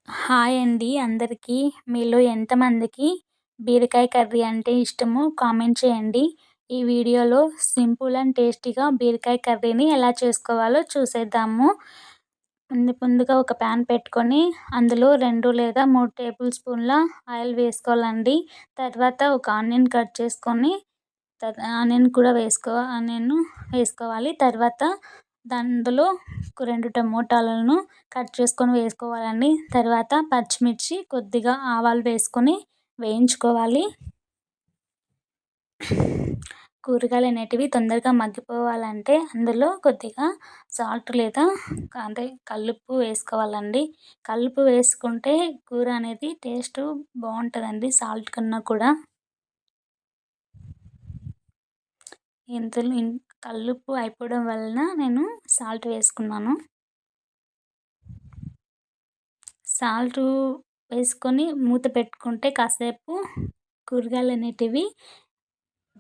Hi అండి అందరికీ. మీలో ఎంతమందికి బీరకాయ కర్రీ అంటే ఇష్టమో కామెంట్ చేయండి. ఈ వీడియోలో సింపుల్ అండ్ టేస్టీగా బీరకాయ కర్రీని ఎలా చేసుకోవాలో చూసేద్దాము. ముందుగా ఒక ప్యాన్ పెట్టుకొని అందులో 2 లేదా 3 టేబుల్ స్పూన్ల ఆయిల్ వేసుకోవాలండి. తర్వాత ఒక ఆనియన్ కట్ చేసుకొని ఆనియన్ కూడా ఆనియన్ వేసుకోవాలి. తర్వాత అందులో 2 టమోటాలను కట్ చేసుకొని వేసుకోవాలండి. తర్వాత పచ్చిమిర్చి, కొద్దిగా ఆవాలు వేసుకొని వేయించుకోవాలి. కూరగాయలు అనేటివి తొందరగా మగ్గిపోవాలంటే అందులో కొద్దిగా సాల్ట్ లేదా అంటే కల్లుప్పు వేసుకోవాలండి. కల్లుప్పు వేసుకుంటే కూర అనేది టేస్ట్ బాగుంటుందండి సాల్ట్ కన్నా కూడా. ఇందులో కల్లుప్పు అయిపోవడం వలన నేను సాల్ట్ వేసుకున్నాను. సాల్టు వేసుకొని మూత పెట్టుకుంటే కాసేపు కూరగాయలు అనేటివి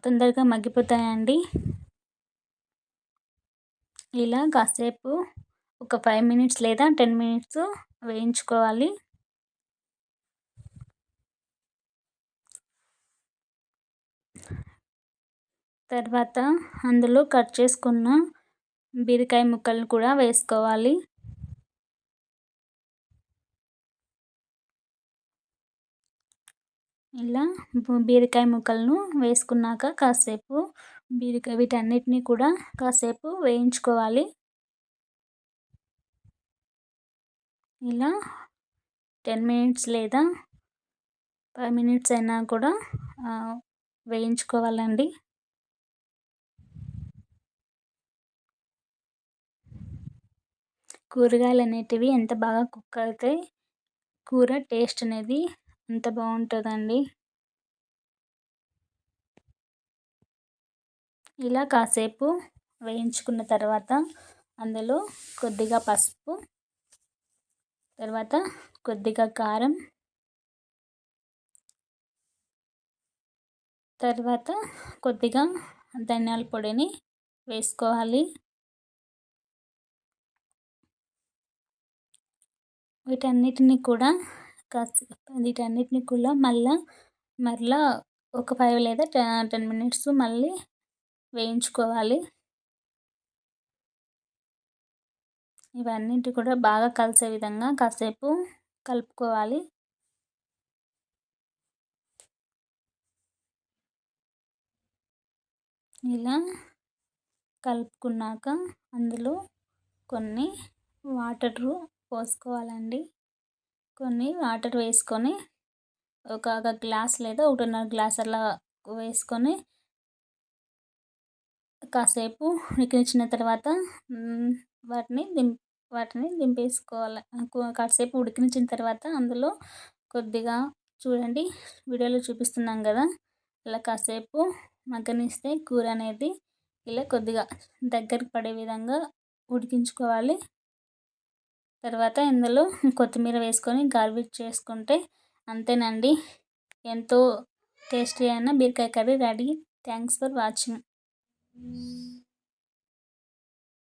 తొందరగా మగ్గిపోతాయండి. ఇలా కాసేపు ఒక 5 మినిట్స్ లేదా 10 మినిట్స్ వేయించుకోవాలి. తర్వాత అందులో కట్ చేసుకున్న బీరకాయ ముక్కలను కూడా వేసుకోవాలి. ఇలా బీరకాయ ముక్కలను వేసుకున్నాక కాసేపు వీటన్నిటిని కూడా కాసేపు వేయించుకోవాలి. ఇలా 10 మినిట్స్ లేదా 5 మినిట్స్ అయినా కూడా వేయించుకోవాలండి. కూరగాయలు అనేటివి ఎంత బాగా కుక్ అయితే కూర టేస్ట్ అనేది అంత బాగుంటుందండి. ఇలా కాసేపు వేయించుకున్న తర్వాత అందులో కొద్దిగా పసుపు, తర్వాత కొద్దిగా కారం, తర్వాత కొద్దిగా ధనియాల పొడిని వేసుకోవాలి. వీటన్నిటిని కూడా మరలా ఒక 5 లేదా 10 మినిట్స్ మళ్ళీ వేయించుకోవాలి. ఇవన్నిటి కూడా బాగా కలిసే విధంగా కాసేపు కలుపుకోవాలి. ఇలా కలుపుకున్నాక అందులో కొన్ని వాటరు పోసుకోవాలండి. కొన్ని వాటర్ వేసుకొని ఒక గ్లాస్ లేదా 1.5 గ్లాస్ అలా వేసుకొని కాసేపు ఉడికించిన తర్వాత వాటిని దింపేసుకోవాలి. కాసేపు ఉడికించిన తర్వాత అందులో కొద్దిగా చూడండి వీడియోలో చూపిస్తున్నాం కదా, అలా కాసేపు మగ్గనిస్తే కూర అనేది ఇలా కొద్దిగా దగ్గరికి పడే విధంగా ఉడికించుకోవాలి. తర్వాత ఇందులో కొత్తిమీర వేసుకొని గార్నిష్ చేసుకుంటే అంతేనండి, ఎంతో టేస్టీ అయిన బీరకాయ curry ready. Thanks for watching.